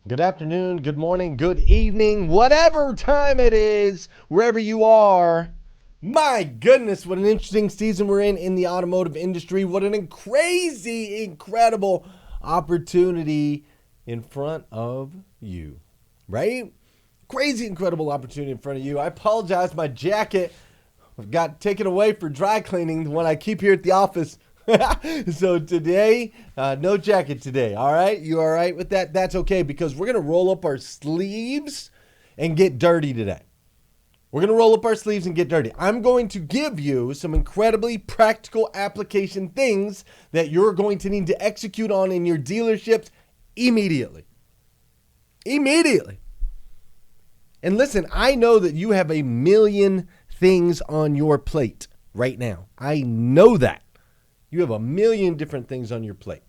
Good afternoon, good morning, good evening, whatever time it is, wherever you are. My goodness, what an interesting season we're in the automotive industry. What an crazy, incredible opportunity in front of you, right? Crazy, incredible opportunity in front of you. I apologize, my jacket got taken away for dry cleaning when I keep here at the office. So today, no jacket today. All right, you all right with that? That's okay because we're gonna roll up our sleeves and get dirty today. We're gonna roll up our sleeves and get dirty. I'm going to give you some incredibly practical application things that you're going to need to execute on in your dealerships immediately. Immediately. And listen, I know that you have a million things on your plate right now. I know that. You have a million different things on your plate.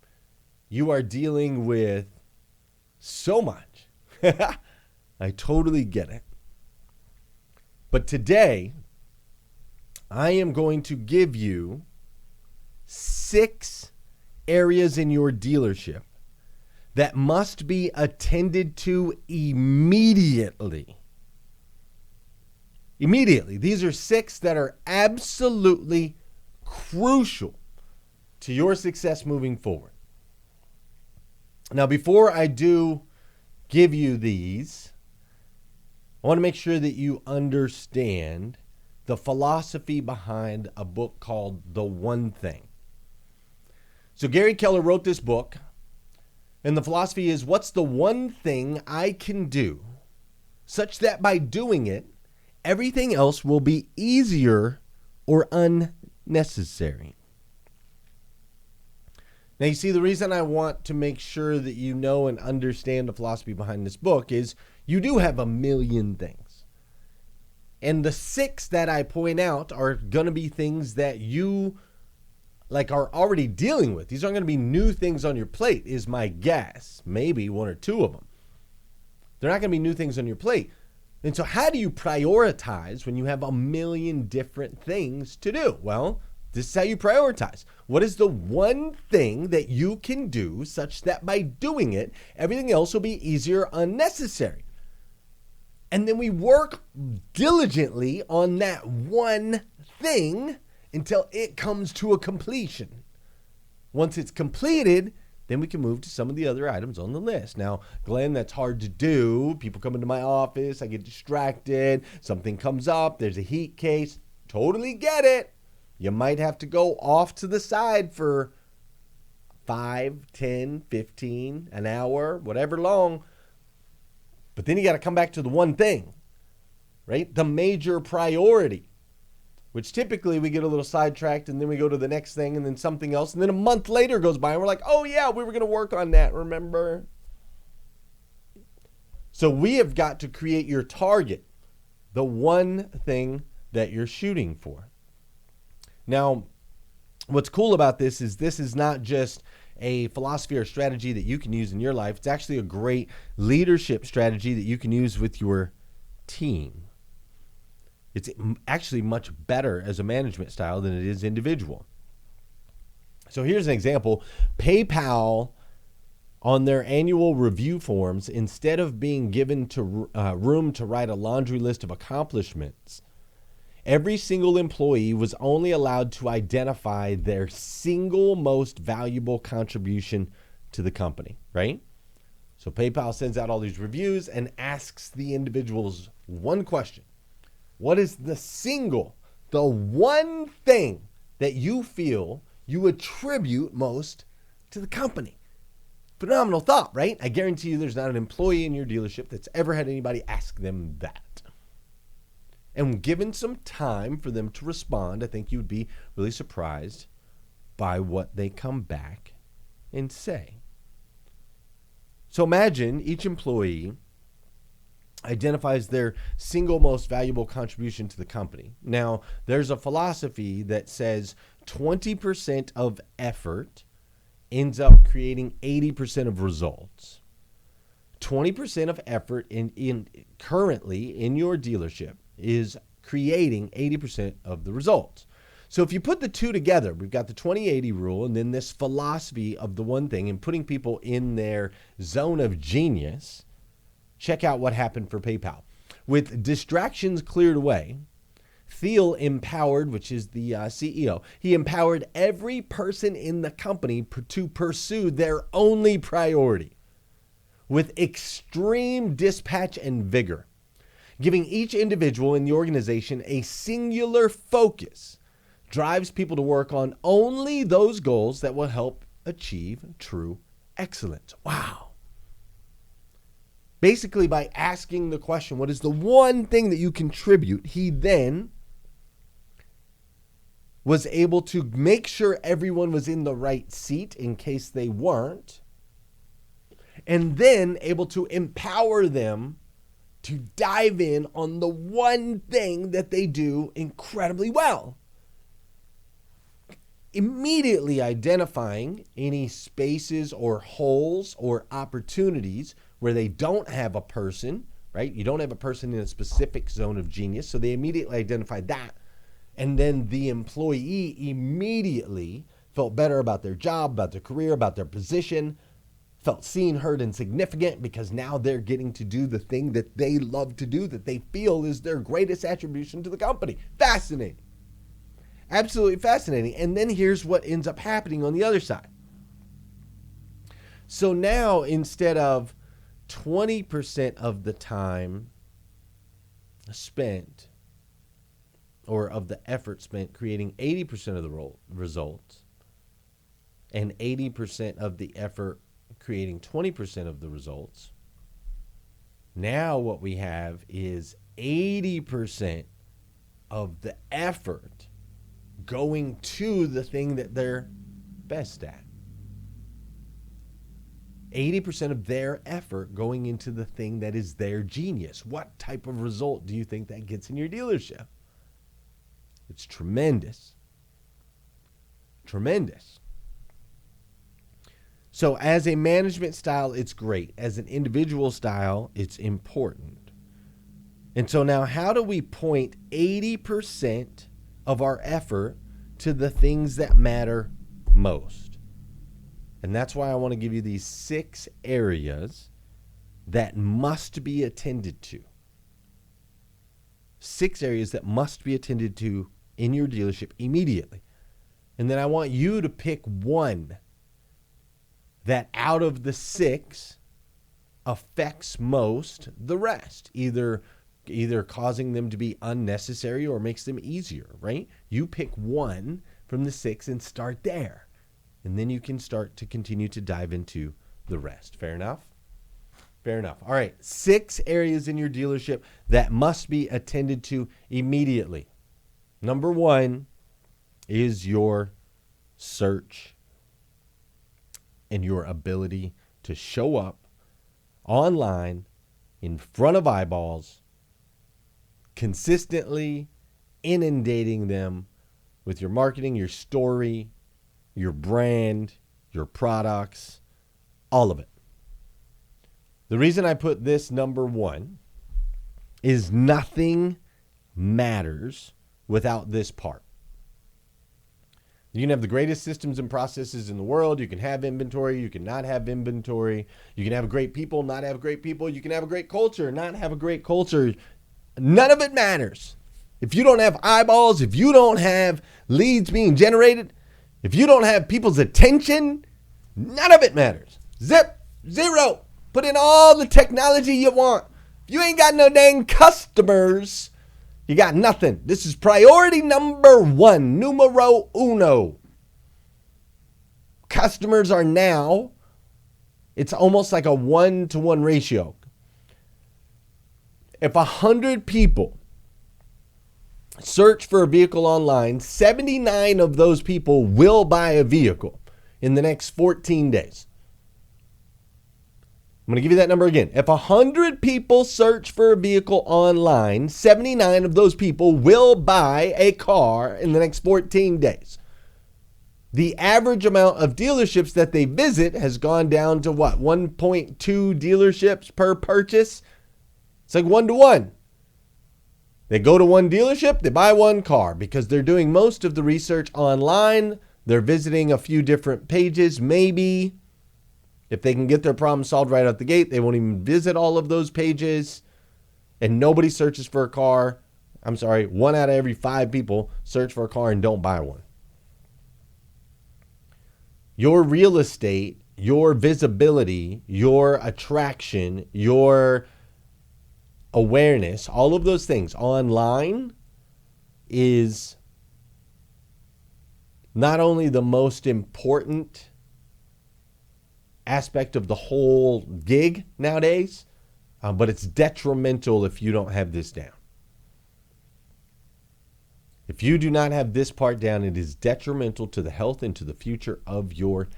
You are dealing with so much. I totally get it. But today, I am going to give you 6 areas in your dealership that must be attended to immediately. Immediately. These are 6 that are absolutely crucial to your success moving forward. Now, before I do give you these, I want to make sure that you understand the philosophy behind a book called The One Thing. So Gary Keller wrote this book, and the philosophy is, what's the one thing I can do such that by doing it, everything else will be easier or unnecessary? Now, you see, the reason I want to make sure that you know and understand the philosophy behind this book is you do have a million things. And the 6 that I point out are going to be things that you are already dealing with. These aren't going to be new things on your plate, is my guess. Maybe 1 or 2 of them. They're not going to be new things on your plate. And so how do you prioritize when you have a million different things to do? Well, this is how you prioritize. What is the one thing that you can do such that by doing it, everything else will be easier, unnecessary? And then we work diligently on that one thing until it comes to a completion. Once it's completed, then we can move to some of the other items on the list. Now, Glenn, that's hard to do. People come into my office, I get distracted, something comes up, there's a heat case. Totally get it. You might have to go off to the side for 5, 10, 15, an hour, whatever long. But then you got to come back to the one thing, right? The major priority, which typically we get a little sidetracked and then we go to the next thing and then something else. And then a month later goes by and we're like, oh yeah, we were going to work on that, remember? So we have got to create your target, the one thing that you're shooting for. Now, what's cool about this is not just a philosophy or strategy that you can use in your life. It's actually a great leadership strategy that you can use with your team. It's actually much better as a management style than it is individual. So here's an example. PayPal, on their annual review forms, instead of being given to room to write a laundry list of accomplishments, every single employee was only allowed to identify their single most valuable contribution to the company, right? So PayPal sends out all these reviews and asks the individuals one question. What is the one thing that you feel you attribute most to the company? Phenomenal thought, right? I guarantee you there's not an employee in your dealership that's ever had anybody ask them that. And given some time for them to respond, I think you'd be really surprised by what they come back and say. So imagine each employee identifies their single most valuable contribution to the company. Now, there's a philosophy that says 20% of effort ends up creating 80% of results. 20% of effort currently in your dealership is creating 80% of the results. So if you put the two together, we've got the 20-80 rule and then this philosophy of the one thing and putting people in their zone of genius, Check out what happened for PayPal. With distractions cleared away, Thiel empowered, which is the CEO, he empowered every person in the company to pursue their only priority with extreme dispatch and vigor, giving each individual in the organization a singular focus drives people to work on only those goals that will help achieve true excellence. Wow. Basically, by asking the question, what is the one thing that you contribute, he then was able to make sure everyone was in the right seat in case they weren't, and then able to empower them to dive in on the one thing that they do incredibly well. Immediately identifying any spaces or holes or opportunities where they don't have a person, right? You don't have a person in a specific zone of genius, so they immediately identified that. And then the employee immediately felt better about their job, about their career, about their position, felt seen, heard, and significant because now they're getting to do the thing that they love to do, that they feel is their greatest attribution to the company. Fascinating. Absolutely fascinating. And then here's what ends up happening on the other side. So now instead of 20% of the time spent or of the effort spent creating 80% of the results and 80% of the effort creating 20% of the results, now what we have is 80% of the effort going to the thing that they're best at. 80% of their effort going into the thing that is their genius. What type of result do you think that gets in your dealership? It's tremendous. Tremendous. So as a management style, it's great. As an individual style, it's important. And so now how do we point 80% of our effort to the things that matter most? And that's why I want to give you these 6 areas that must be attended to. 6 areas that must be attended to in your dealership immediately. And then I want you to pick one that out of the 6 affects most the rest, either causing them to be unnecessary or makes them easier, right? You pick one from the 6 and start there. And then you can start to continue to dive into the rest. Fair enough? Fair enough. All right, 6 areas in your dealership that must be attended to immediately. Number 1 is your search and your ability to show up online in front of eyeballs, consistently inundating them with your marketing, your story, your brand, your products, all of it. The reason I put this number 1 is nothing matters without this part. You can have the greatest systems and processes in the world. You can have inventory. You can not have inventory. You can have great people, not have great people. You can have a great culture, not have a great culture. None of it matters. If you don't have eyeballs, if you don't have leads being generated, if you don't have people's attention, none of it matters. Zip, zero. Put in all the technology you want. If you ain't got no dang customers, you got nothing. This is priority number 1, numero uno. Customers are now, it's almost like a 1-to-1 ratio. If 100 people search for a vehicle online, 79 of those people will buy a vehicle in the next 14 days. I'm going to give you that number again. If 100 people search for a vehicle online, 79 of those people will buy a car in the next 14 days. The average amount of dealerships that they visit has gone down to what? 1.2 dealerships per purchase? It's like 1-to-1. They go to one dealership, they buy one car because they're doing most of the research online. They're visiting a few different pages, maybe. If they can get their problem solved right out the gate, they won't even visit all of those pages, and nobody searches for a car. I'm sorry, 1 out of every 5 people search for a car and don't buy one. Your real estate, your visibility, your attraction, your awareness, all of those things online is not only the most important aspect of the whole gig nowadays, but it's detrimental if you don't have this down. If you do not have this part down, it is detrimental to the health and to the future of your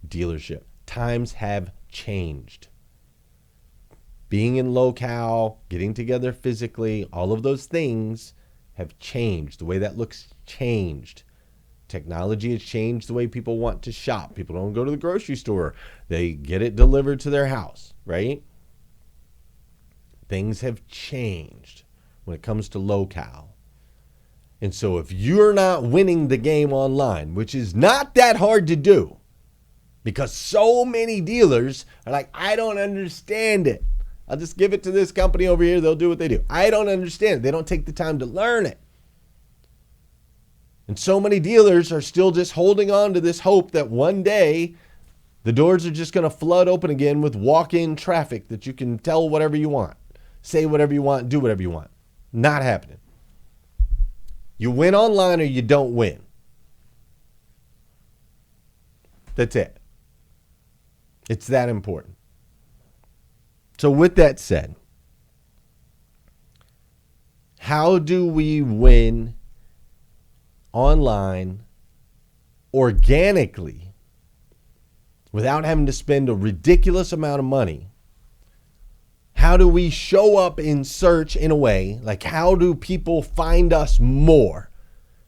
dealership. Times have changed. Being in locale, getting together physically, all of those things have changed. The way that looks changed. Technology has changed the way people want to shop. People don't go to the grocery store. They get it delivered to their house, right? Things have changed when it comes to locale. And so if you're not winning the game online, which is not that hard to do, because so many dealers are like, I don't understand it. I'll just give it to this company over here. They'll do what they do. I don't understand it. They don't take the time to learn it. And so many dealers are still just holding on to this hope that one day the doors are just going to flood open again with walk-in traffic that you can tell whatever you want, say whatever you want, do whatever you want. Not happening. You win online or you don't win. That's it. It's that important. So with that said, how do we win online organically without having to spend a ridiculous amount of money? How do we show up in search in a way, like how do people find us more?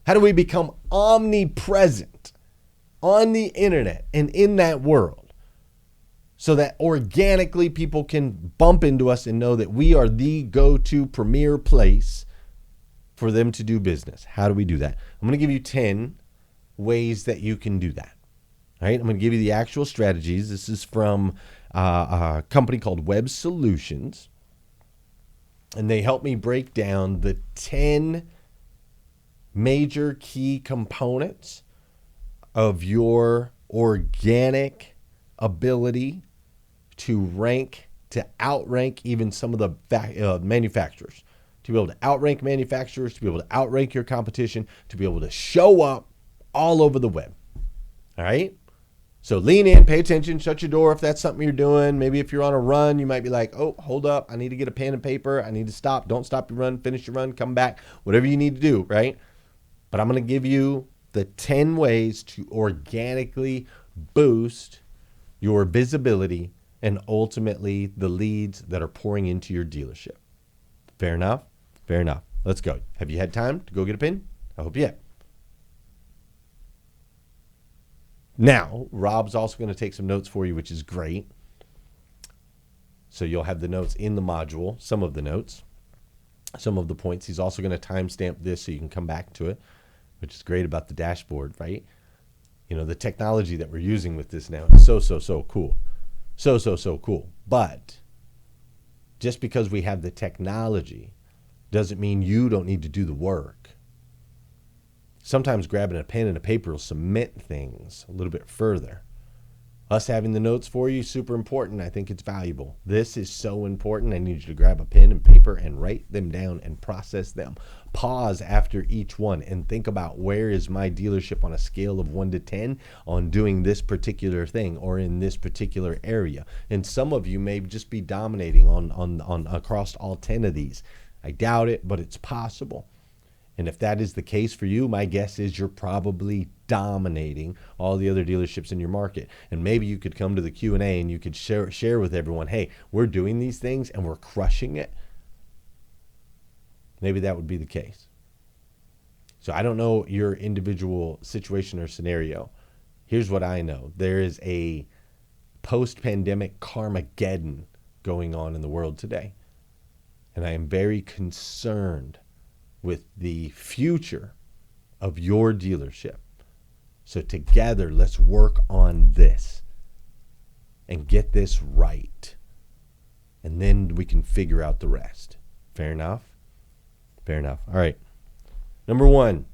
How do we become omnipresent on the internet and in that world so that organically people can bump into us and know that we are the go-to premier place for them to do business? How do we do that? I'm going to give you 10 ways that you can do that. All right, I'm going to give you the actual strategies. This is from a company called Web Solutions, and they help me break down the 10 major key components of your organic ability to rank, to outrank even some of the manufacturers, to be able to outrank manufacturers, to be able to outrank your competition, to be able to show up all over the web. All right? So lean in, pay attention, shut your door if that's something you're doing. Maybe if you're on a run, you might be like, oh, hold up. I need to get a pen and paper. I need to stop. Don't stop your run. Finish your run. Come back. Whatever you need to do, right? But I'm going to give you the 10 ways to organically boost your visibility and ultimately the leads that are pouring into your dealership. Fair enough? Fair enough. Let's go. Have you had time to go get a pen? I hope you have. Now, Rob's also going to take some notes for you, which is great. So you'll have the notes in the module, some of the notes, some of the points. He's also going to timestamp this so you can come back to it, which is great about the dashboard, right? You know, the technology that we're using with this now is so cool. So cool. But just because we have the technology doesn't mean you don't need to do the work. Sometimes grabbing a pen and a paper will cement things a little bit further. Us having the notes for you, super important. I think it's valuable. This is so important. I need you to grab a pen and paper and write them down and process them. Pause after each one and think about, where is my dealership on a scale of 1 to 10 on doing this particular thing or in this particular area. And some of you may just be dominating on across all 10 of these. I doubt it, but it's possible. And if that is the case for you, my guess is you're probably dominating all the other dealerships in your market. And maybe you could come to the Q&A and you could share with everyone, hey, we're doing these things and we're crushing it. Maybe that would be the case. So I don't know your individual situation or scenario. Here's what I know. There is a post-pandemic Carmageddon going on in the world today. And I am very concerned with the future of your dealership. So together, let's work on this. and get this right. And then we can figure out the rest. Fair enough? Fair enough. All right. Number one,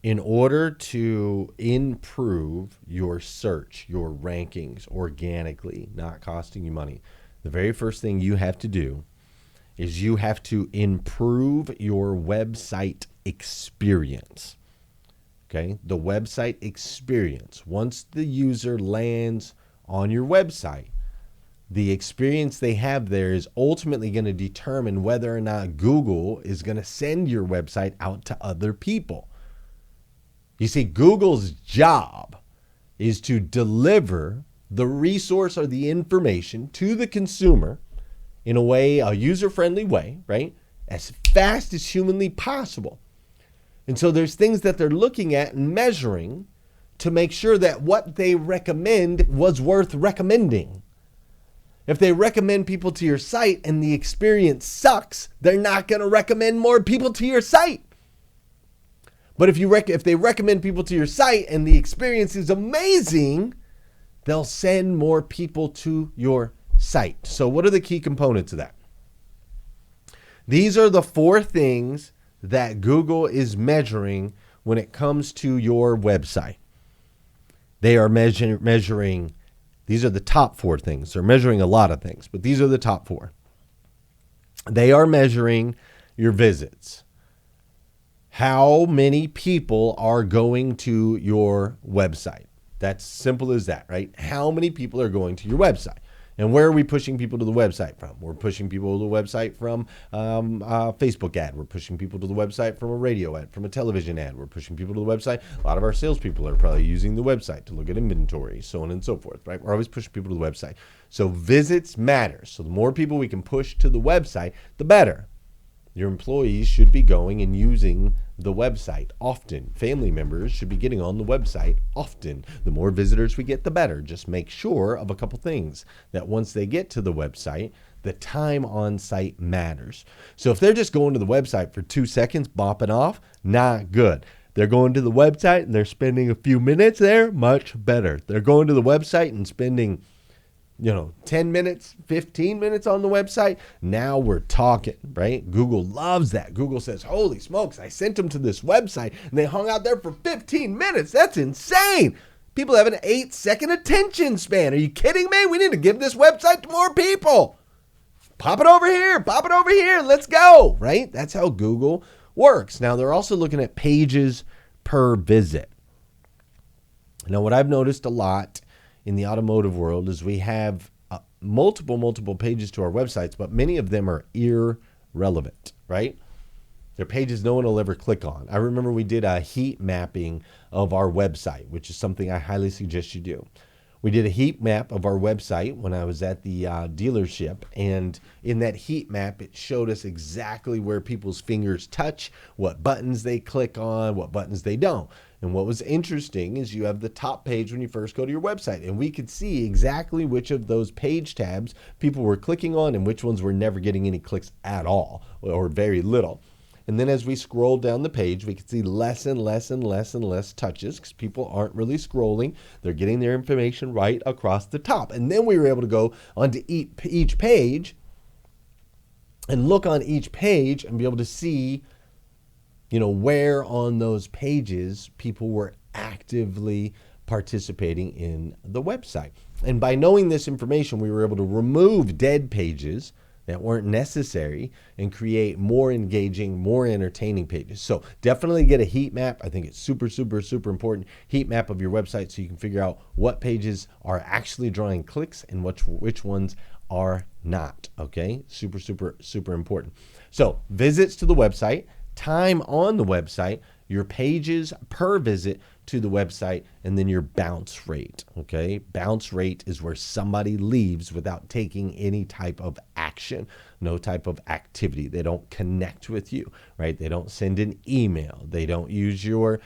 in order to improve your search, your rankings organically, not costing you money, the very first thing you have to do is you have to improve your website experience. Okay? The website experience. Once the user lands on your website, the experience they have there is ultimately going to determine whether or not Google is going to send your website out to other people. You see, Google's job is to deliver the resource or the information to the consumer in a user-friendly way, right? As fast as humanly possible. And so there's things that they're looking at and measuring to make sure that what they recommend was worth recommending. If they recommend people to your site and the experience sucks, they're not going to recommend more people to your site. But if they recommend people to your site and the experience is amazing, they'll send more people to your site. So what are the key components of that? These are the 4 things that Google is measuring when it comes to your website. They are measuring, these are the top 4 things. They're measuring a lot of things, but these are the top 4. They are measuring your visits. How many people are going to your website? That's simple as that, right? How many people are going to your website? And where are we pushing people to the website from? We're pushing people to the website from a Facebook ad. We're pushing people to the website from a radio ad, from a television ad. We're pushing people to the website. A lot of our salespeople are probably using the website to look at inventory, so on and so forth, right? We're always pushing people to the website. So visits matter. So the more people we can push to the website, the better. Your employees should be going and using the website often. Family members should be getting on the website often. The more visitors we get, the better. Just make sure of a couple things. That once they get to the website, the time on site matters. So if they're just going to the website for 2 seconds, bopping off, not good. They're going to the website and they're spending a few minutes there, much better. They're going to the website and spending 10 minutes, 15 minutes on the website. Now we're talking, right? Google loves that. Google says, holy smokes, I sent them to this website and they hung out there for 15 minutes. That's insane. People have an 8-second attention span. Are you kidding me? We need to give this website to more people. Pop it over here. Let's go, right? That's how Google works. Now they're also looking at pages per visit. Now what I've noticed a lot in the automotive world is we have multiple pages to our websites, but many of them are irrelevant, right? They're pages no one will ever click on. I remember we did a heat mapping of our website, which is something I highly suggest you do. We did a heat map of our website when I was at the dealership, and in that heat map, it showed us exactly where people's fingers touch, what buttons they click on, what buttons they don't. And what was interesting is you have the top page when you first go to your website, and we could see exactly which of those page tabs people were clicking on and which ones were never getting any clicks at all or very little. And then as we scroll down the page, we can see less and less touches because people aren't really scrolling. They're getting their information right across the top. And then we were able to go onto each page and look on each page and be able to see, where on those pages people were actively participating in the website. And by knowing this information, we were able to remove dead pages that weren't necessary and create more engaging, more entertaining pages. So definitely get a heat map. I think it's super important heat map of your website so you can figure out what pages are actually drawing clicks and which ones are not. Okay, super important. So visits to the website, time on the website, your pages per visit to the website, and then your bounce rate. Okay, bounce rate is where somebody leaves without taking any type of action, no type of activity. They don't connect with you, right? They don't send an email. They don't use your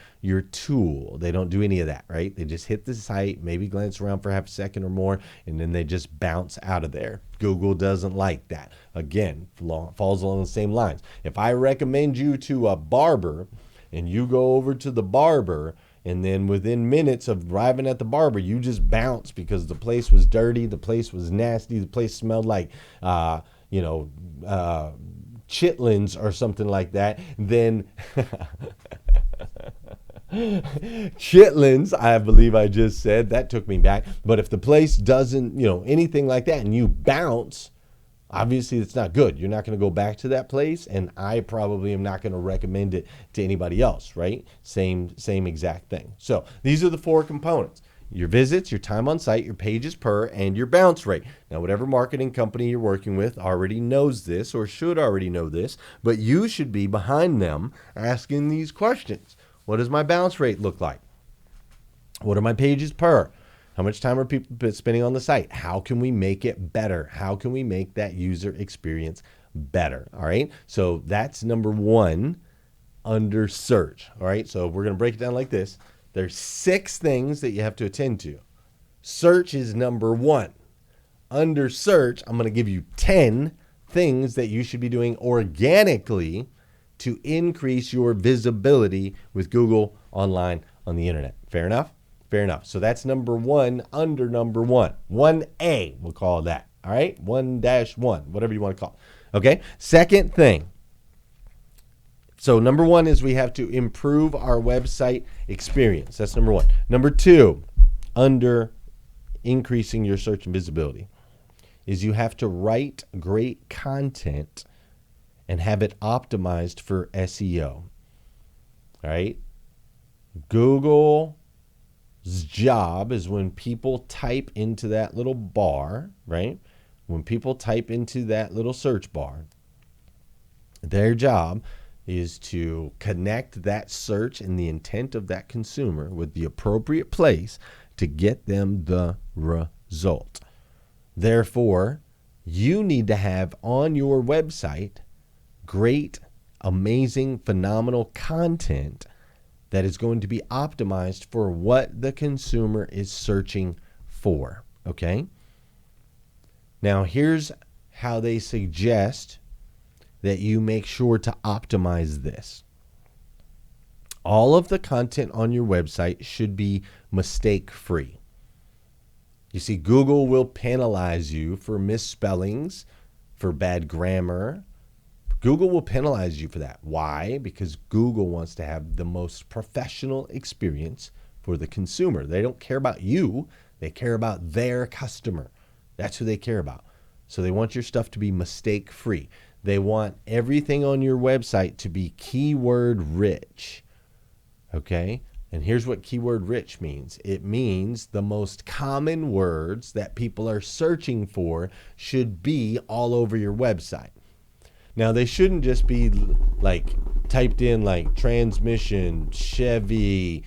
tool. They don't do any of that, right? They just hit the site, maybe glance around for half a second or more, and then they just bounce out of there. Google doesn't like that. Again, falls along the same lines. If I recommend you to a barber and you go over to the barber And then within minutes of arriving at the barber, you just bounced because the place was dirty, the place was nasty, the place smelled like, chitlins or something like that. Then chitlins, I believe I just said, that took me back. But if the place doesn't, anything like that, and you bounce, obviously it's not good. You're not going to go back to that place, and I probably am not going to recommend it to anybody else, right? Same exact thing. So these are the 4 components: your visits, your time on site, your pages per, and your bounce rate. Now, whatever marketing company you're working with already knows this or should already know this, but you should be behind them asking these questions. What does my bounce rate look like? What are my pages per? How much time are people spending on the site? How can we make it better? How can we make that user experience better? All right. So that's number 1 under search. All right. So we're going to break it down like this. There's 6 things that you have to attend to. Search is number 1. Under search, I'm going to give you 10 things that you should be doing organically to increase your visibility with Google online on the internet. Fair enough? Fair enough. So that's number 1 under number 1. 1A, we'll call that. All right? 1-1, whatever you want to call it. Okay? Second thing. So number 1 is we have to improve our website experience. That's number 1. Number 2, under increasing your search and visibility, is you have to write great content and have it optimized for SEO. All right? Google's job is when people type into that little bar, right? When people type into that little search bar, their job is to connect that search and the intent of that consumer with the appropriate place to get them the result. Therefore, you need to have on your website great, amazing, phenomenal content that is going to be optimized for what the consumer is searching for, okay? Now, here's how they suggest that you make sure to optimize this. All of the content on your website should be mistake-free. You see, Google will penalize you for misspellings, for bad grammar. Google will penalize you for that. Why? Because Google wants to have the most professional experience for the consumer. They don't care about you. They care about their customer. That's who they care about. So they want your stuff to be mistake-free. They want everything on your website to be keyword rich. Okay? And here's what keyword rich means. It means the most common words that people are searching for should be all over your website. Now, they shouldn't just be like typed in like transmission, Chevy,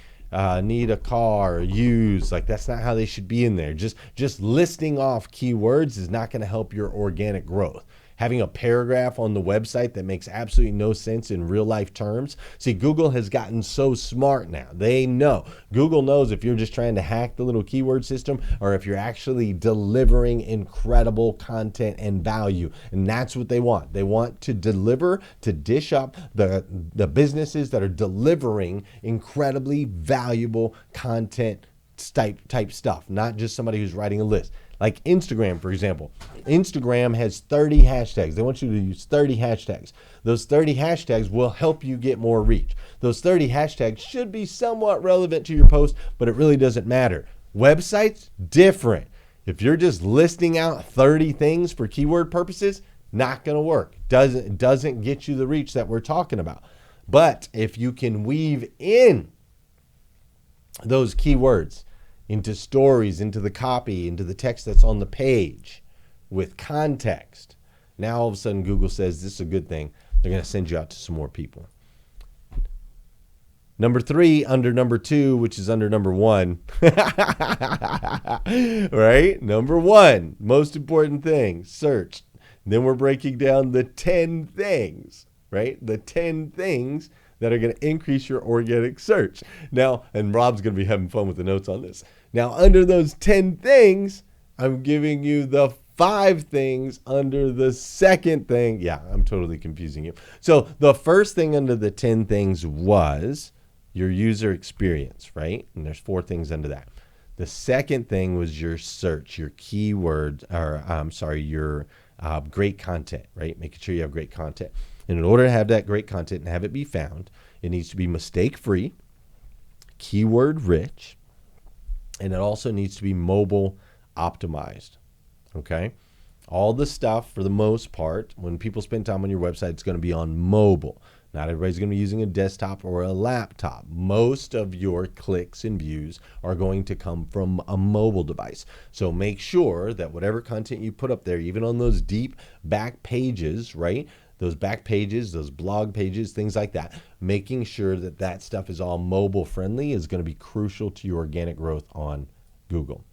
need a car, use. Like, that's not how they should be in there. Just listing off keywords is not going to help your organic growth. Having a paragraph on the website that makes absolutely no sense in real life terms. See, Google has gotten so smart now. They know. Google knows if you're just trying to hack the little keyword system or if you're actually delivering incredible content and value. And that's what they want. They want to deliver, to dish up the businesses that are delivering incredibly valuable content type stuff, not just somebody who's writing a list. Like Instagram, for example. Instagram has 30 hashtags. They want you to use 30 hashtags. Those 30 hashtags will help you get more reach. Those 30 hashtags should be somewhat relevant to your post, but it really doesn't matter. Websites, different. If you're just listing out 30 things for keyword purposes, not going to work. Doesn't get you the reach that we're talking about. But if you can weave in those keywords into stories, into the copy, into the text that's on the page with context. Now all of a sudden Google says this is a good thing. They're going to send you out to some more people. Number 3 under number 2, which is under number 1. Right? Number 1, most important thing, search. Then we're breaking down the 10 things, right? The 10 things that are going to increase your organic search. Now, and Rob's going to be having fun with the notes on this. Now, under those 10 things, I'm giving you the 5 things under the second thing. Yeah, I'm totally confusing you. So the first thing under the 10 things was your user experience, right? And there's 4 things under that. The second thing was your search, your keyword, or your great content, right? Making sure you have great content. And in order to have that great content and have it be found, it needs to be mistake-free, keyword rich, and it also needs to be mobile optimized, okay? All the stuff, for the most part, when people spend time on your website, it's going to be on mobile. Not everybody's going to be using a desktop or a laptop. Most of your clicks and views are going to come from a mobile device. So make sure that whatever content you put up there, even on those deep back pages, right? Those back pages, those blog pages, things like that, making sure that that stuff is all mobile friendly is going to be crucial to your organic growth on Google.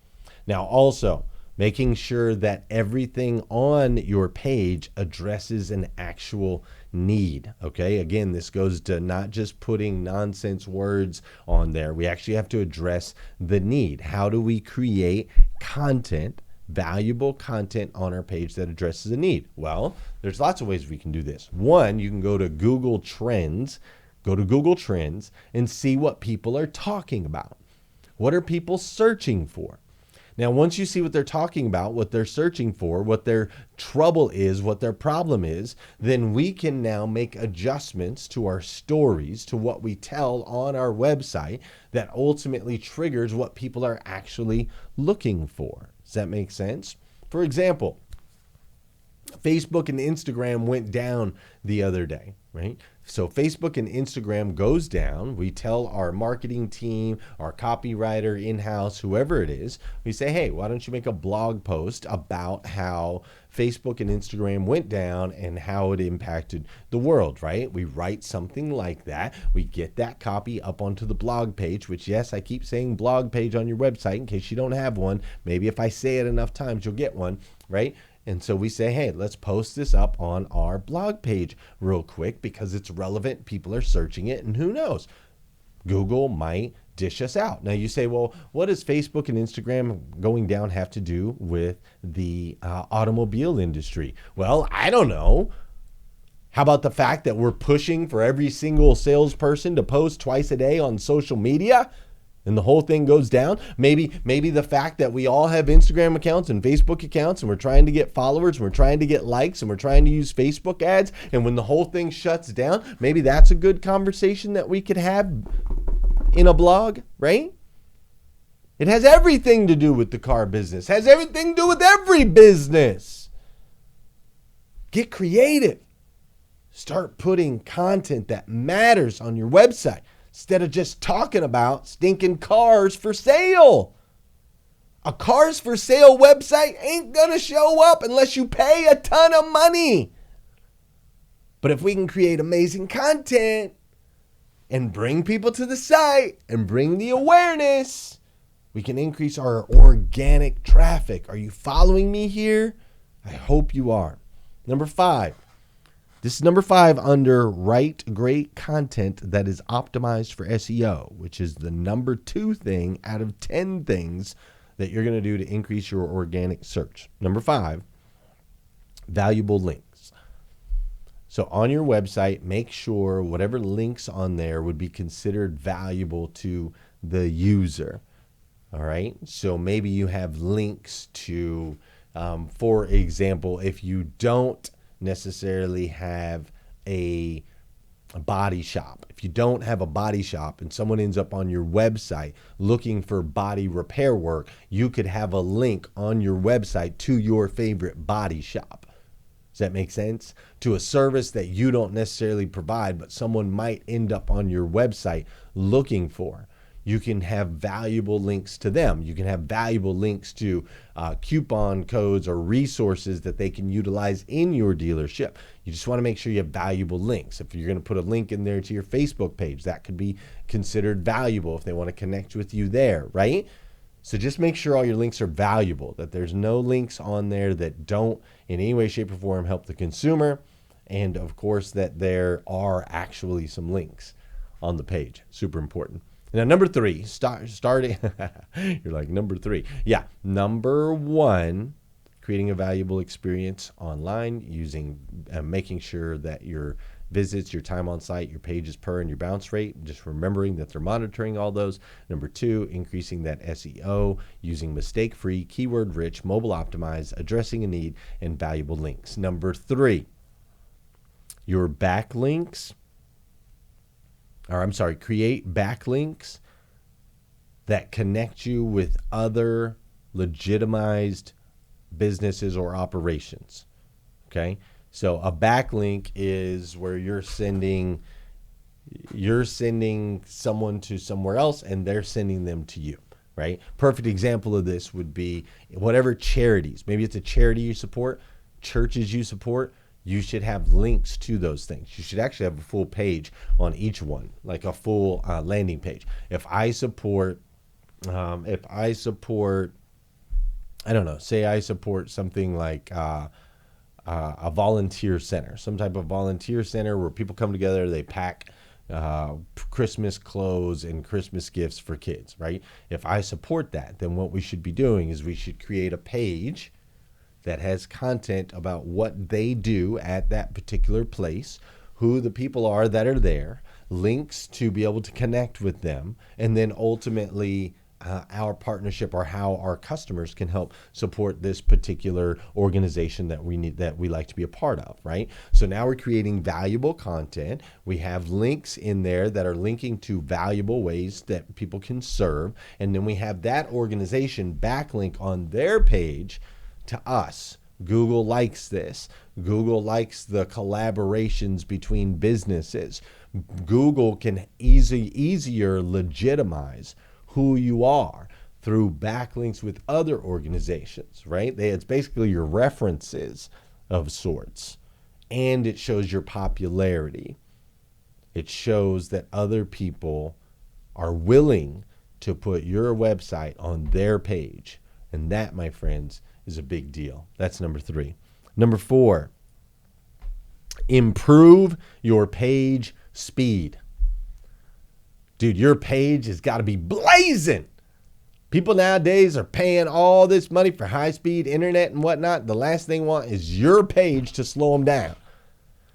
Now, also, making sure that everything on your page addresses an actual need, okay? Again, this goes to not just putting nonsense words on there. We actually have to address the need. How do we create content, valuable content on our page that addresses a need? Well, there's lots of ways we can do this. One, you can go to Google Trends, and see what people are talking about. What are people searching for? Now, once you see what they're talking about, what they're searching for, what their trouble is, what their problem is, then we can now make adjustments to our stories, to what we tell on our website that ultimately triggers what people are actually looking for. Does that make sense? For example, Facebook and Instagram went down the other day, right? So Facebook and Instagram goes down. We tell our marketing team, our copywriter in-house, whoever it is, we say, hey, why don't you make a blog post about how Facebook and Instagram went down and how it impacted the world, right? We write something like that. We get that copy up onto the blog page, which, yes, I keep saying blog page on your website in case you don't have one. Maybe if I say it enough times, you'll get one, right? And so we say, hey, let's post this up on our blog page real quick because it's relevant. People are searching it, and who knows? Google might dish us out. Now you say, well, what does Facebook and Instagram going down have to do with the automobile industry? Well, I don't know. How about the fact that we're pushing for every single salesperson to post twice a day on social media? And the whole thing goes down. Maybe the fact that we all have Instagram accounts and Facebook accounts and we're trying to get followers and we're trying to get likes and we're trying to use Facebook ads. And when the whole thing shuts down, maybe that's a good conversation that we could have in a blog, right? It has everything to do with the car business. Has everything to do with every business. Get creative. Start putting content that matters on your website, instead of just talking about stinking cars for sale. A cars for sale website ain't going to show up unless you pay a ton of money. But if we can create amazing content and bring people to the site and bring the awareness, we can increase our organic traffic. Are you following me here? I hope you are. Number 5. This is number 5 under write great content that is optimized for SEO, which is the number 2 thing out of 10 things that you're going to do to increase your organic search. Number 5, valuable links. So on your website, make sure whatever links on there would be considered valuable to the user. All right. So maybe you have links to, for example, if you don't necessarily have a body shop. If you don't have a body shop and someone ends up on your website looking for body repair work, you could have a link on your website to your favorite body shop. Does that make sense? To a service that you don't necessarily provide, but someone might end up on your website looking for. You can have valuable links to them. You can have valuable links to coupon codes or resources that they can utilize in your dealership. You just want to make sure you have valuable links. If you're going to put a link in there to your Facebook page, that could be considered valuable if they want to connect with you there, right? So just make sure all your links are valuable, that there's no links on there that don't in any way, shape, or form help the consumer. And of course, that there are actually some links on the page. Super important. Now, number 3, starting, you're like, number 3. Yeah, number 1, creating a valuable experience online using, making sure that you're visits, your time on site, your pages per, and your bounce rate. Just remembering that they're monitoring all those. Number 2, increasing that SEO using mistake-free, keyword-rich, mobile optimized, addressing a need, and valuable links. Number 3, your backlinks, create backlinks that connect you with other legitimized businesses or operations. Okay, so a backlink is where you're sending someone to somewhere else and they're sending them to you, right? Perfect example of this would be whatever charities, maybe it's a charity you support, churches you support, you should have links to those things. You should actually have a full page on each one, like a full landing page. If I support, I don't know, say I support something like a volunteer center, some type of volunteer center where people come together, they pack Christmas clothes and Christmas gifts for kids, right? If I support that, then what we should be doing is we should create a page that has content about what they do at that particular place, who the people are that are there, links to be able to connect with them, and then ultimately our partnership or how our customers can help support this particular organization that we like to be a part of, right? So now we're creating valuable content. We have links in there that are linking to valuable ways that people can serve, and then we have that organization backlink on their page to us. Google likes this. Google likes the collaborations between businesses. Google can easier legitimize who you are through backlinks with other organizations, right? It's basically your references of sorts, and it shows your popularity. It shows that other people are willing to put your website on their page, and that, my friends, is a big deal. That's number 3. Number 4, improve your page speed. Dude, your page has got to be blazing. People nowadays are paying all this money for high-speed internet and whatnot. The last thing they want is your page to slow them down.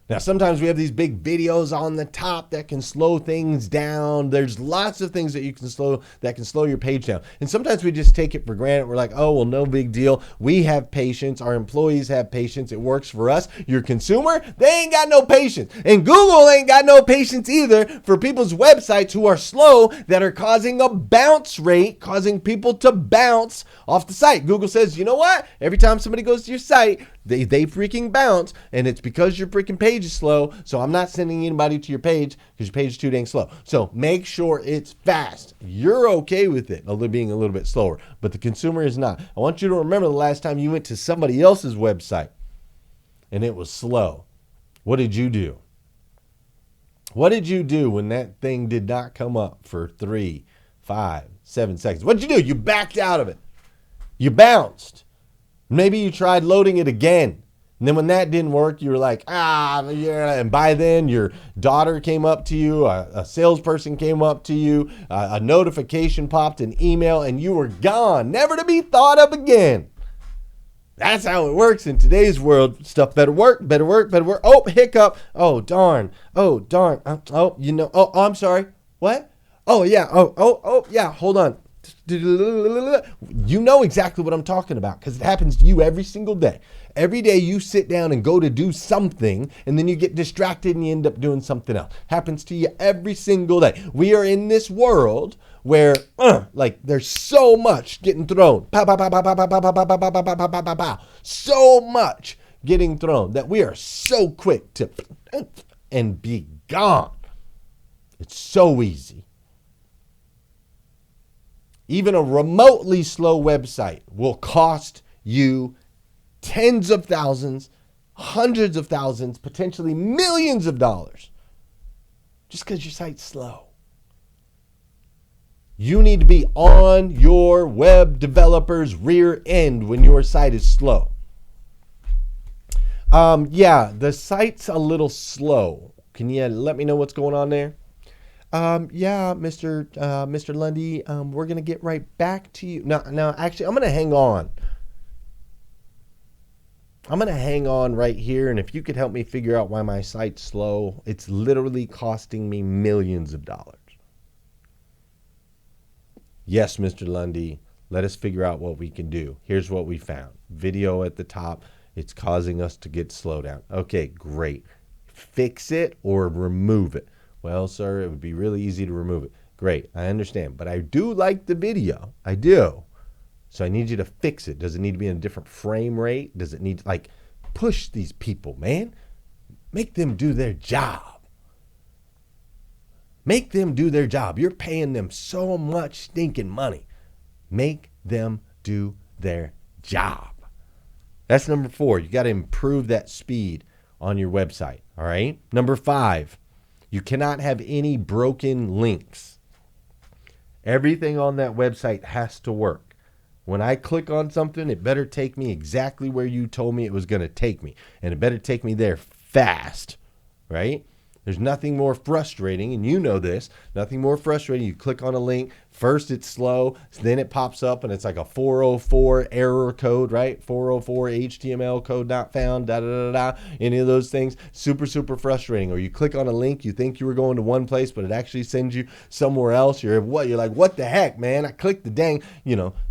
Now, sometimes we have these big videos on the top that can slow things down. There's lots of things that can slow your page down. And sometimes we just take it for granted. We're like, oh, well, no big deal. We have patience. Our employees have patience. It works for us. Your consumer, they ain't got no patience. And Google ain't got no patience either for people's websites who are slow, that are causing a bounce rate, causing people to bounce off the site. Google says, you know what? Every time somebody goes to your site, they freaking bounce, and it's because your freaking page is slow, so I'm not sending anybody to your page because your page is too dang slow. So make sure it's fast. You're okay with it being a little bit slower, but the consumer is not. I want you to remember the last time you went to somebody else's website and it was slow. What did you do? What did you do when that thing did not come up for 3, 5, 7 seconds? What did you do? You backed out of it. You bounced. Maybe you tried loading it again. And then when that didn't work, you were like, yeah. And by then your daughter came up to you, a salesperson came up to you, a notification popped, an email, and you were gone, never to be thought of again. That's how it works in today's world. Stuff better work. Oh, hiccup. Oh, darn. Oh, I'm sorry. What? Oh, yeah. Oh, yeah. Hold on. You know exactly what I'm talking about because it happens to you every single day. Every day you sit down and go to do something and then you get distracted and you end up doing something else. Happens to you every single day. We are in this world where there's so much getting thrown. Pow, pow, pow, pow, pow, pow, pow, pow, pow, pow, pow, pow, pow, pow. So much getting thrown that we are so quick to and be gone. It's so easy. Even a remotely slow website will cost you tens of thousands, hundreds of thousands, potentially millions of dollars just because your site's slow. You need to be on your web developer's rear end when your site is slow. The site's a little slow. Can you let me know what's going on there? Mr. Lundy, we're going to get right back to you. No, actually, I'm going to hang on. I'm going to hang on right here. And if you could help me figure out why my site's slow, it's literally costing me millions of dollars. Yes, Mr. Lundy, let us figure out what we can do. Here's what we found. Video at the top. It's causing us to get slowed down. Okay, great. Fix it or remove it. Well, sir, it would be really easy to remove it. Great, I understand. But I do like the video. I do. So I need you to fix it. Does it need to be in a different frame rate? Does it need to, like, push these people, man? Make them do their job. Make them do their job. You're paying them so much stinking money. Make them do their job. That's number 4. You got to improve that speed on your website, all right? Number 5, you cannot have any broken links. Everything on that website has to work. When I click on something, it better take me exactly where you told me it was going to take me. And it better take me there fast, right? There's nothing more frustrating, and you know this, nothing more frustrating. You click on a link, first it's slow, then it pops up, and it's like a 404 error code, right? 404 HTML code not found, da-da-da-da, any of those things. Super, super frustrating. Or you click on a link, you think you were going to one place, but it actually sends you somewhere else. You're like, what the heck, man? I clicked the dang,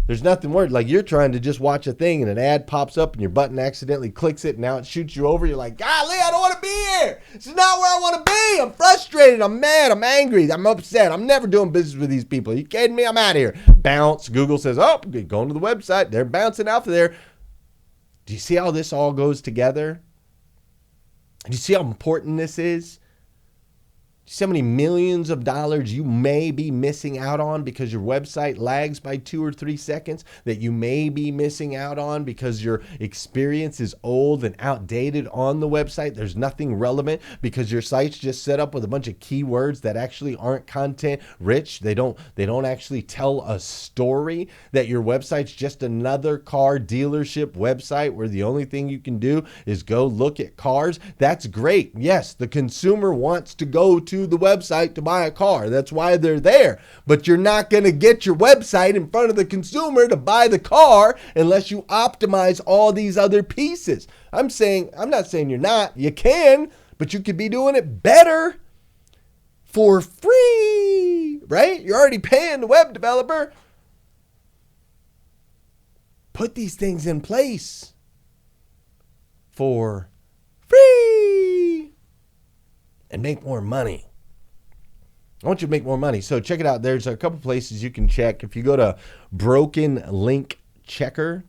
there's nothing worse. Like you're trying to just watch a thing, and an ad pops up, and your button accidentally clicks it, and now it shoots you over. You're like, golly, I don't want to be here. This is not where I want to be. I'm frustrated. I'm mad. I'm angry. I'm upset. I'm never doing business with these people. Are you kidding me? I'm out of here. Bounce. Google says, oh, going to the website. They're bouncing out of there. Do you see how this all goes together? Do you see how important this is? See how many millions of dollars you may be missing out on because your website lags by 2 or 3 seconds, that you may be missing out on because your experience is old and outdated on the website. There's nothing relevant because your site's just set up with a bunch of keywords that actually aren't content rich. They don't actually tell a story, that your website's just another car dealership website where the only thing you can do is go look at cars. That's great. Yes, the consumer wants to go to the website to buy a car. That's why they're there. But you're not going to get your website in front of the consumer to buy the car unless you optimize all these other pieces. I'm not saying you're not. You can, but you could be doing it better for free, right? You're already paying the web developer. Put these things in place for free and make more money. I want you to make more money. So check it out. There's a couple places you can check. If you go to Broken Link Checker,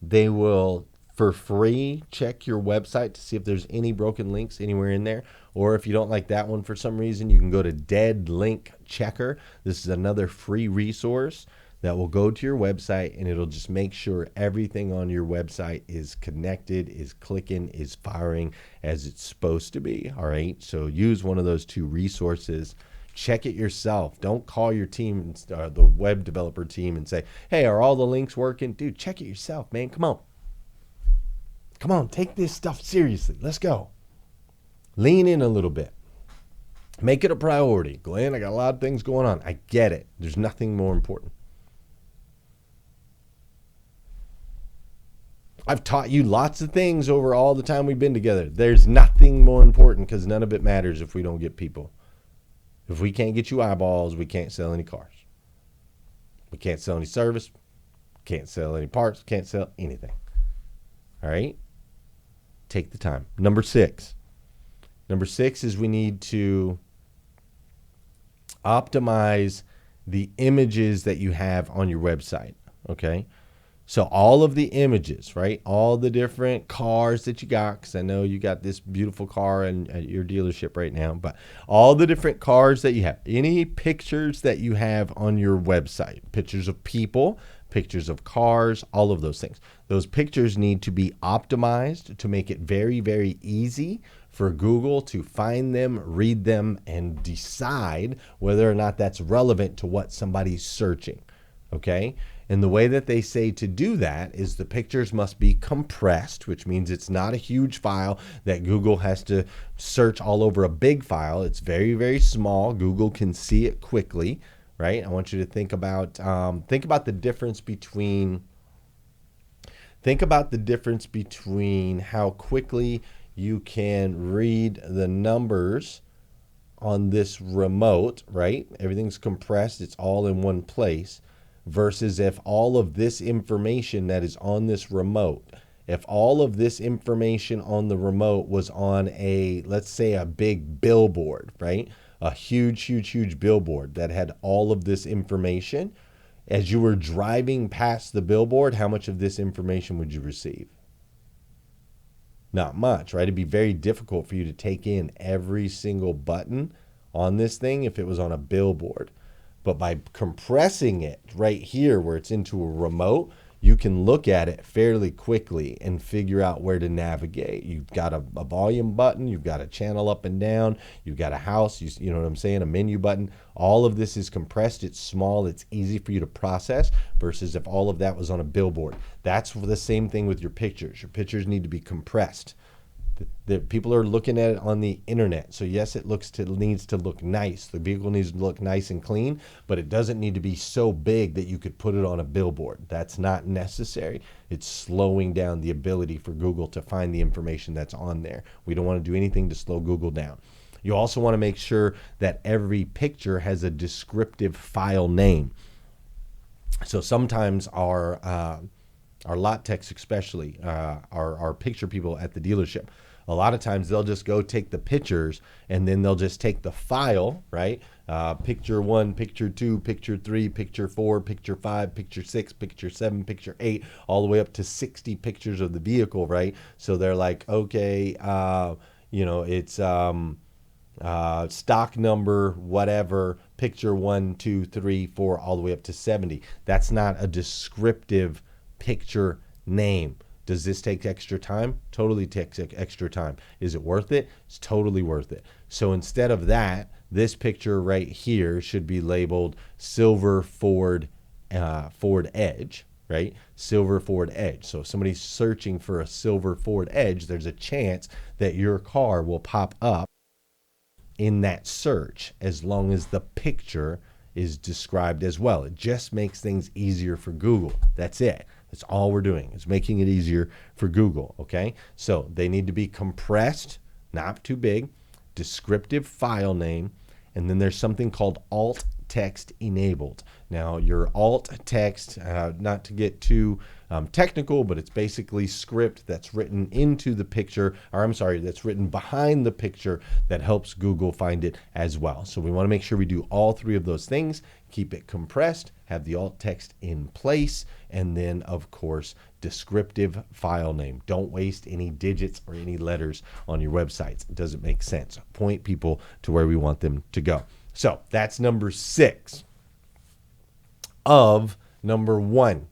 they will, for free, check your website to see if there's any broken links anywhere in there. Or if you don't like that one for some reason, you can go to Dead Link Checker. This is another free resource that will go to your website, and it'll just make sure everything on your website is connected, is clicking, is firing as it's supposed to be. All right. So use one of those 2 resources. Check it yourself. Don't call your team, the web developer team, and say, hey, are all the links working? Dude, check it yourself, man. Come on. Take this stuff seriously. Let's go. Lean in a little bit. Make it a priority. Glenn, I got a lot of things going on. I get it. There's nothing more important. I've taught you lots of things over all the time we've been together. There's nothing more important because none of it matters if we don't get people. If we can't get you eyeballs, we can't sell any cars. We can't sell any service. Can't sell any parts. Can't sell anything. All right? Take the time. Number 6. Number 6 is we need to optimize the images that you have on your website. Okay? So all of the images, right? All the different cars that you got, because I know you got this beautiful car at your dealership right now, but all the different cars that you have, any pictures that you have on your website, pictures of people, pictures of cars, all of those things. Those pictures need to be optimized to make it very, very easy for Google to find them, read them, and decide whether or not that's relevant to what somebody's searching, okay? And the way that they say to do that is the pictures must be compressed, which means it's not a huge file that Google has to search all over a big file. It's very, very small. Google can see it quickly, right? I want you to think about the difference between Think about the difference between how quickly you can read the numbers on this remote, right? Everything's compressed, it's all in one place, versus if all of this information that is on this remote, if all of this information on the remote was on a, let's say, a big billboard, right? A huge, huge, huge billboard that had all of this information. As you were driving past the billboard, how much of this information would you receive? Not much, right? It'd be very difficult for you to take in every single button on this thing if it was on a billboard. But by compressing it right here where it's into a remote, you can look at it fairly quickly and figure out where to navigate. You've got a volume button, you've got a channel up and down, you've got a house, you know what I'm saying, a menu button. All of this is compressed, it's small, it's easy for you to process, versus if all of that was on a billboard. That's the same thing with your pictures. Your pictures need to be compressed. The people are looking at it on the internet. So yes, it needs to look nice. The vehicle needs to look nice and clean, but it doesn't need to be so big that you could put it on a billboard. That's not necessary. It's slowing down the ability for Google to find the information that's on there. We don't want to do anything to slow Google down. You also want to make sure that every picture has a descriptive file name. So sometimes our lot techs, especially our picture people at the dealership, a lot of times they'll just go take the pictures and then they'll just take the file, right? Picture 1, picture 2, picture 3, picture 4, picture 5, picture 6, picture 7, picture 8, all the way up to 60 pictures of the vehicle, right? So they're like, okay, it's stock number, whatever, picture 1, 2, 3, 4, all the way up to 70. That's not a descriptive picture name. Does this take extra time? Totally takes extra time. Is it worth it? It's totally worth it. So instead of that, this picture right here should be labeled Silver Ford Edge, right? Silver Ford Edge. So if somebody's searching for a Silver Ford Edge, there's a chance that your car will pop up in that search as long as the picture is described as well. It just makes things easier for Google. That's it. That's all we're doing, is making it easier for Google, okay? So they need to be compressed, not too big, descriptive file name, and then there's something called alt text enabled. Now, your alt text, not to get too technical, but it's basically script that's written into the picture, that's written behind the picture that helps Google find it as well. So we want to make sure we do all three of those things, keep it compressed, have the alt text in place, and then, of course, descriptive file name. Don't waste any digits or any letters on your websites. It doesn't make sense. Point people to where we want them to go. So that's number 6 of number 1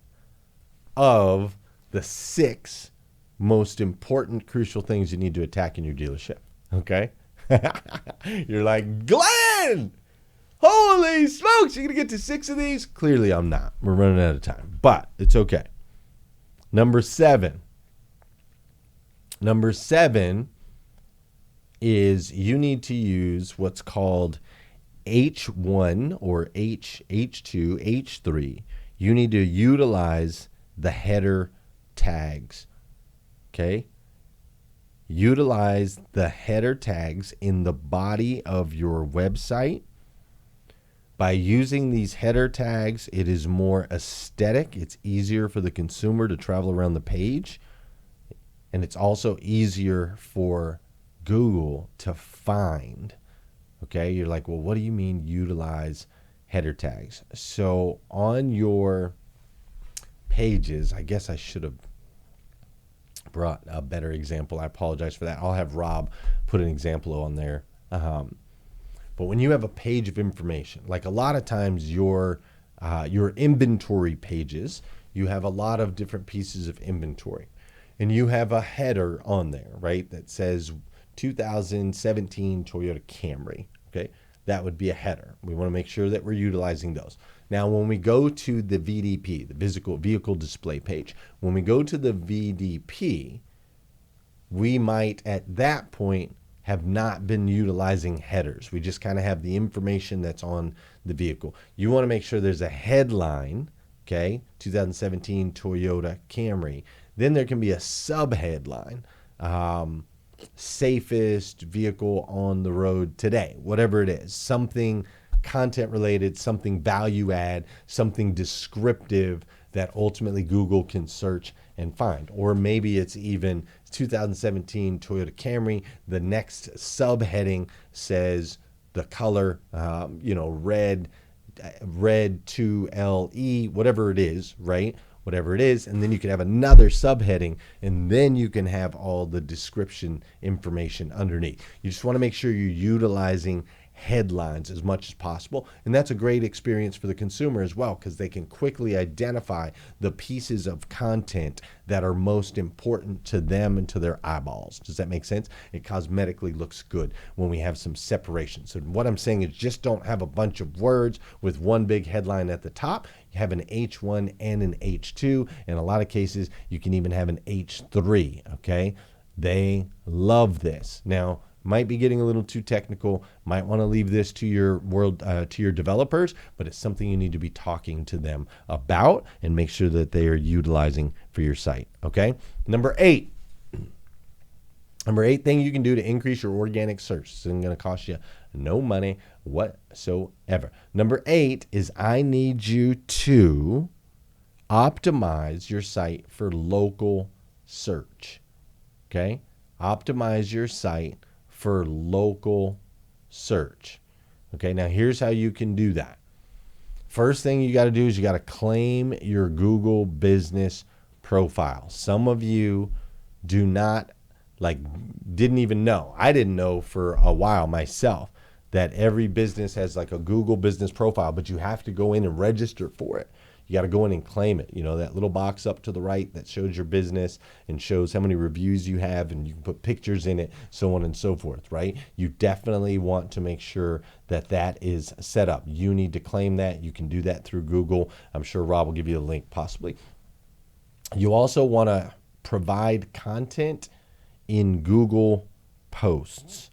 of the 6 most important, crucial things you need to attack in your dealership. Okay? You're like, Glenn, holy smokes, you're going to get to 6 of these? Clearly I'm not. We're running out of time, but it's okay. Number 7 is you need to use what's called H1 or H2, H3. You need to utilize the header tags. Okay? Utilize the header tags in the body of your website. By using these header tags, it is more aesthetic. It's easier for the consumer to travel around the page. And it's also easier for Google to find. Okay, you're like, well, what do you mean utilize header tags? So on your pages, I guess I should have brought a better example. I apologize for that. I'll have Rob put an example on there. But when you have a page of information, like a lot of times your inventory pages, you have a lot of different pieces of inventory. And you have a header on there, right, that says 2017 Toyota Camry, okay? That would be a header. We want to make sure that we're utilizing those. Now, when we go to the VDP, the vehicle display page, when we go to the VDP, we might at that point have not been utilizing headers. We just kind of have the information that's on the vehicle. You want to make sure there's a headline okay? 2017 Toyota Camry. Then there can be a sub-headline, safest vehicle on the road today, whatever it is, something content related, something value add, something descriptive that ultimately Google can search and find. Or maybe it's even 2017 Toyota Camry. The next subheading says the color, red 2LE, whatever it is, right? Whatever it is. And then you can have another subheading, and then you can have all the description information underneath. You just want to make sure you're utilizing headlines as much as possible. And that's a great experience for the consumer as well, because they can quickly identify the pieces of content that are most important to them and to their eyeballs. Does that make sense? It cosmetically looks good when we have some separation. So what I'm saying is just don't have a bunch of words with one big headline at the top. You have an H1 and an H2. In a lot of cases, you can even have an H3, okay? They love this. Now, might be getting a little too technical, might want to leave this to your to your developers, but it's something you need to be talking to them about and make sure that they are utilizing for your site, okay? Number eight thing you can do to increase your organic search. It's going to cost you no money whatsoever. Number 8 is I need you to optimize your site for local search, okay? Optimize your site for local search. Okay, now here's how you can do that. First thing you got to do is you got to claim your Google business profile. Some of you didn't even know. I didn't know for a while myself that every business has like a Google business profile, but you have to go in and register for it. You got to go in and claim it. You know, that little box up to the right that shows your business and shows how many reviews you have, and you can put pictures in it, so on and so forth, right? You definitely want to make sure that that is set up. You need to claim that. You can do that through Google. I'm sure Rob will give you a link possibly. You also want to provide content in Google Posts,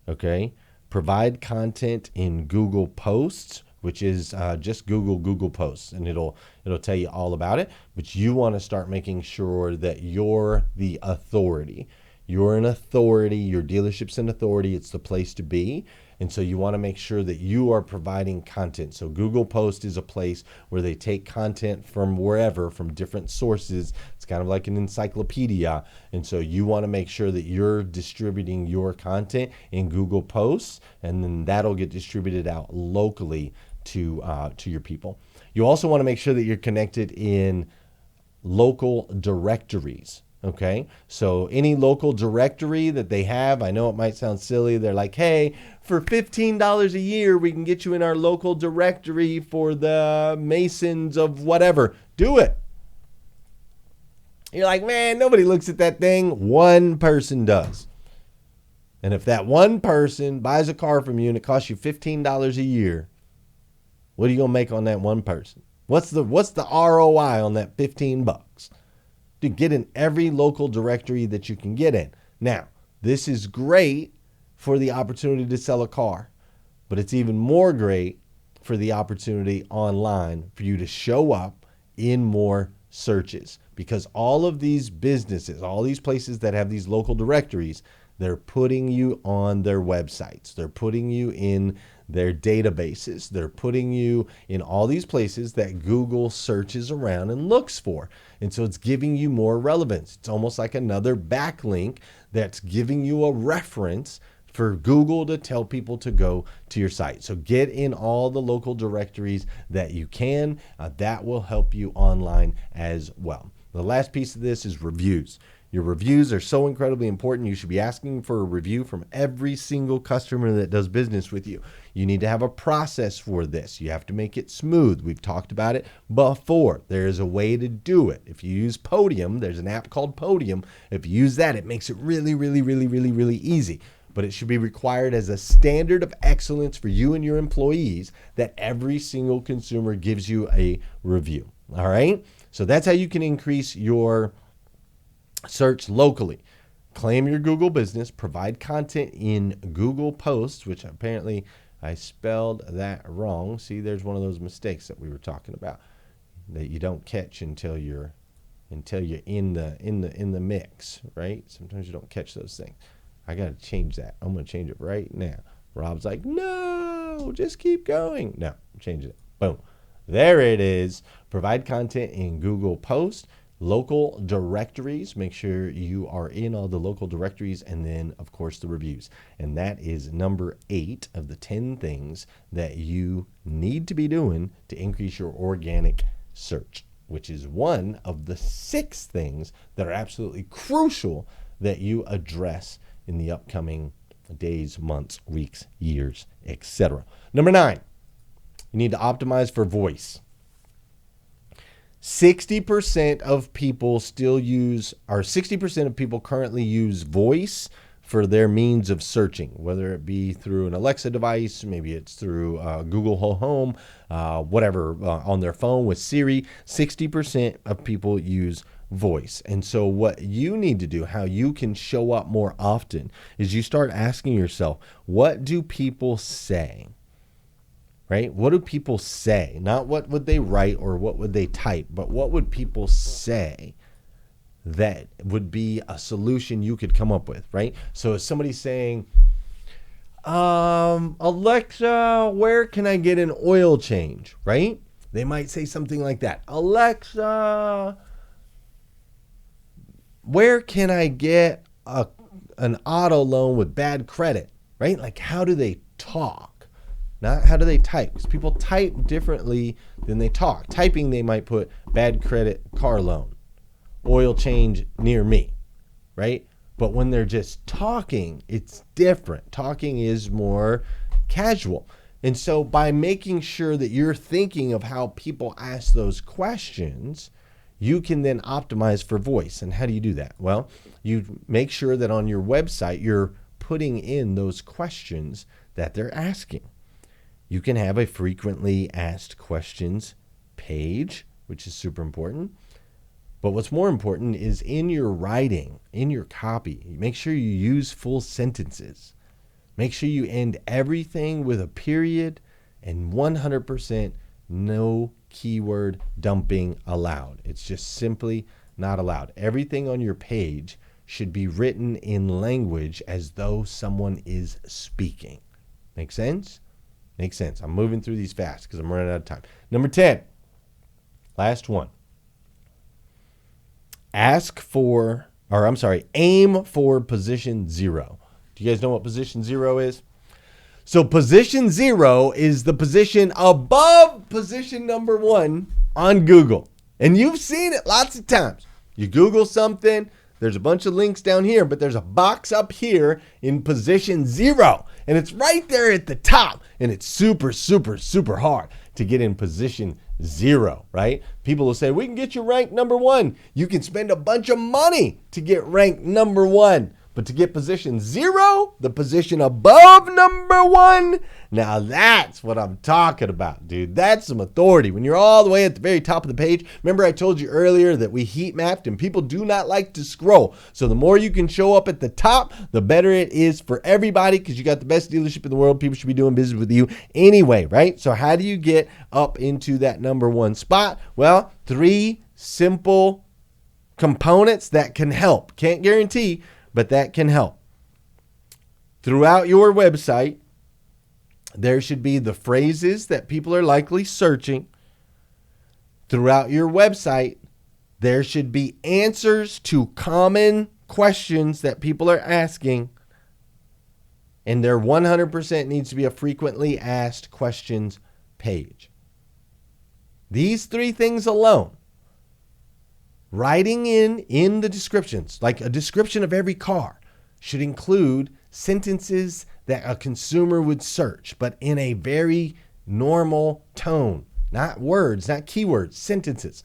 okay? Provide content in Google Posts, which is just Google Posts, and it'll tell you all about it. But you want to start making sure that you're the authority. You're an authority. Your dealership's an authority. It's the place to be. And so you want to make sure that you are providing content. So Google Post is a place where they take content from wherever, from different sources. It's kind of like an encyclopedia. And so you want to make sure that you're distributing your content in Google Posts, and then that'll get distributed out locally to your people. You also want to make sure that you're connected in local directories. Okay, so any local directory that they have, I know it might sound silly. They're like, hey, for $15 a year, we can get you in our local directory for the Masons of whatever. Do it. You're like, man, nobody looks at that thing. One person does. And if that one person buys a car from you and it costs you $15 a year, what are you going to make on that one person? What's the ROI on that $15? To get in every local directory that you can get in. Now, this is great for the opportunity to sell a car, but it's even more great for the opportunity online for you to show up in more searches, because all of these businesses, all these places that have these local directories, they're putting you on their websites. They're putting you in their databases. They're putting you in all these places that Google searches around and looks for. And so it's giving you more relevance. It's almost like another backlink that's giving you a reference for Google to tell people to go to your site. So get in all the local directories that you can. That will help you online as well. The last piece of this is reviews. Your reviews are so incredibly important. You should be asking for a review from every single customer that does business with you. You need to have a process for this. You have to make it smooth. We've talked about it before. There is a way to do it. If you use Podium, there's an app called Podium. If you use that, it makes it really, really, really, really, really easy. But it should be required as a standard of excellence for you and your employees that every single consumer gives you a review. All right? So that's how you can increase your search locally. Claim your Google business, provide content in Google Posts, which apparently I spelled that wrong. See, there's one of those mistakes that we were talking about. that you don't catch until you're in the mix, right? Sometimes you don't catch those things. I got to change that. I'm going to change it right now. Rob's like, no, just keep going. No, change it. Boom. There it is. Provide content in Google Post, local directories. Make sure you are in all the local directories, and then, of course, the reviews. And that is number 8 of the 10 things that you need to be doing to increase your organic search, which is one of the 6 things that are absolutely crucial that you address in the upcoming days, months, weeks, years, etc. Number 9, you need to optimize for voice. 60% of people currently use voice for their means of searching, whether it be through an Alexa device, maybe it's through Google Home, whatever, on their phone with Siri. 60% of people use voice. And so what you need to do, how you can show up more often, is you start asking yourself, what do people say? Right? What do people say? Not what would they write or what would they type, but what would people say that would be a solution you could come up with, right? So if somebody's saying, Alexa, where can I get an oil change, right? They might say something like that. Alexa, where can I get an auto loan with bad credit, right? Like, how do they talk? Not how do they type? Because people type differently than they talk. Typing, they might put bad credit car loan, oil change near me, right? But when they're just talking, it's different. Talking is more casual. And so by making sure that you're thinking of how people ask those questions, you can then optimize for voice. And how do you do that? Well, you make sure that on your website, you're putting in those questions that they're asking. You can have a frequently asked questions page, which is super important. But what's more important is in your writing, in your copy, make sure you use full sentences. Make sure you end everything with a period and 100% no keyword dumping allowed. It's just simply not allowed. Everything on your page should be written in language as though someone is speaking. Make sense? Makes sense. I'm moving through these fast because I'm running out of time. Number 10, last one. Aim for position 0. Do you guys know what position 0 is? So position 0 is the position above position number 1 on Google. And you've seen it lots of times. You Google something, there's a bunch of links down here, but there's a box up here in position 0. And it's right there at the top. And it's super, super, super hard to get in position 0, right? People will say, we can get you ranked number 1. You can spend a bunch of money to get ranked number 1. But to get position 0, the position above number 1, now that's what I'm talking about, dude. That's some authority. When you're all the way at the very top of the page, remember I told you earlier that we heat mapped and people do not like to scroll. So the more you can show up at the top, the better it is for everybody because you got the best dealership in the world. People should be doing business with you anyway, right? So how do you get up into that number 1 spot? Well, 3 simple components that can help. Can't guarantee, but that can help. Throughout your website, there should be the phrases that people are likely searching. Throughout your website, there should be answers to common questions that people are asking. And there 100% needs to be a frequently asked questions page. These 3 things alone, writing in the descriptions, like a description of every car, should include sentences that a consumer would search, but in a very normal tone. Not words, not keywords, sentences.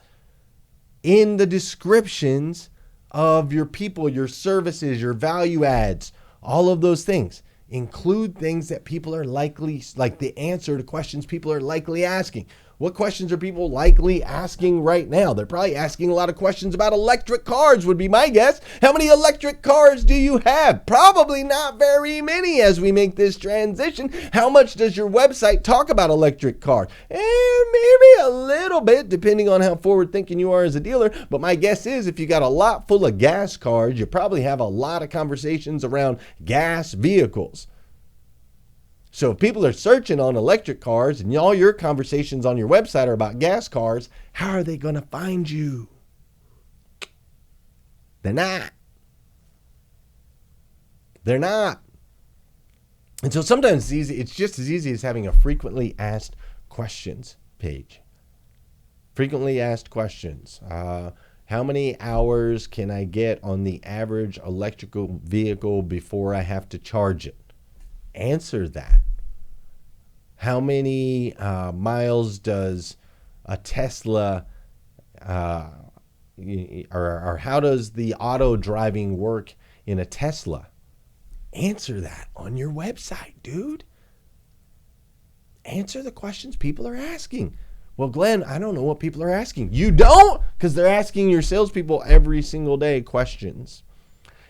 In the descriptions of your people, your services, your value adds, all of those things. Include things that people are likely, like the answer to questions people are likely asking. What questions are people likely asking right now? They're probably asking a lot of questions about electric cars would be my guess. How many electric cars do you have? Probably not very many as we make this transition. How much does your website talk about electric cars? Maybe a little bit depending on how forward thinking you are as a dealer. But my guess is if you got a lot full of gas cars, you probably have a lot of conversations around gas vehicles. So if people are searching on electric cars and all your conversations on your website are about gas cars, how are they going to find you? They're not. They're not. And so sometimes it's just as easy as having a frequently asked questions page. Frequently asked questions. How many hours can I get on the average electrical vehicle before I have to charge it? Answer that. How many miles does a Tesla or how does the auto driving work in a Tesla? Answer that on your website, dude. Answer the questions people are asking. Well, Glenn, I don't know what people are asking. You don't? Because they're asking your salespeople every single day questions.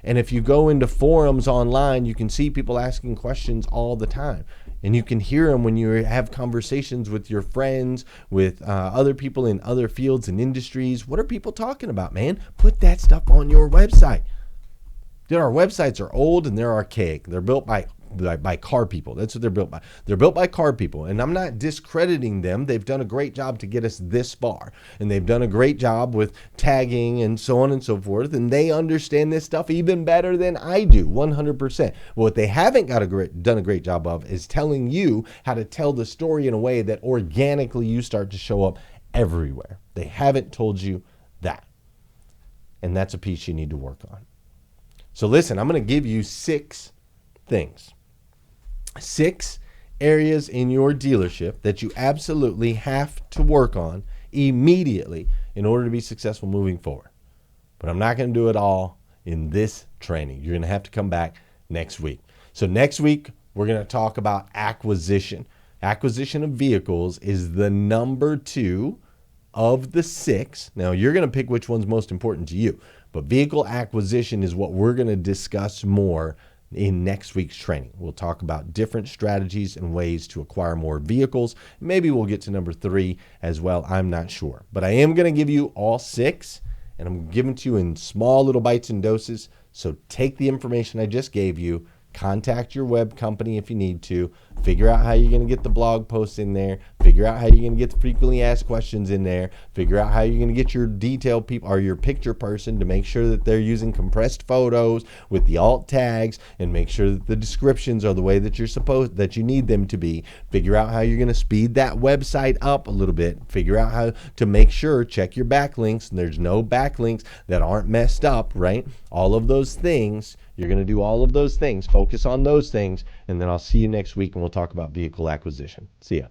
And if you go into forums online, you can see people asking questions all the time. And you can hear them when you have conversations with your friends, with other people in other fields and industries. What are people talking about, man? Put that stuff on your website. Dude, our websites are old and they're archaic. They're built by car people. That's what they're built by. They're built by car people. And I'm not discrediting them. They've done a great job to get us this far. And they've done a great job with tagging and so on and so forth. And they understand this stuff even better than I do, 100%. What they haven't done a great job of is telling you how to tell the story in a way that organically you start to show up everywhere. They haven't told you that. And that's a piece you need to work on. So listen, I'm going to give you 6 things. 6 areas in your dealership that you absolutely have to work on immediately in order to be successful moving forward. But I'm not going to do it all in this training. You're going to have to come back next week. So next week, we're going to talk about acquisition. Acquisition of vehicles is the number 2 of the 6. Now, you're going to pick which one's most important to you. But vehicle acquisition is what we're going to discuss more in next week's training. We'll talk about different strategies and ways to acquire more vehicles. Maybe we'll get to number 3 as well. I'm not sure. But I am going to give you all 6, and I'm giving it to you in small little bites and doses. So take the information I just gave you, contact your web company if you need to, figure out how you're going to get the blog posts in there, figure out how you're going to get the frequently asked questions in there, figure out how you're going to get your detail people or your picture person to make sure that they're using compressed photos with the alt tags, and make sure that the descriptions are the way that you need them to be. Figure out how you're going to speed that website up a little bit. Figure out how to make sure, check your backlinks, and there's no backlinks that aren't messed up, right? All of those things. You're going to do all of those things. Focus on those things, and then I'll see you next week, and we'll talk about vehicle acquisition. See ya.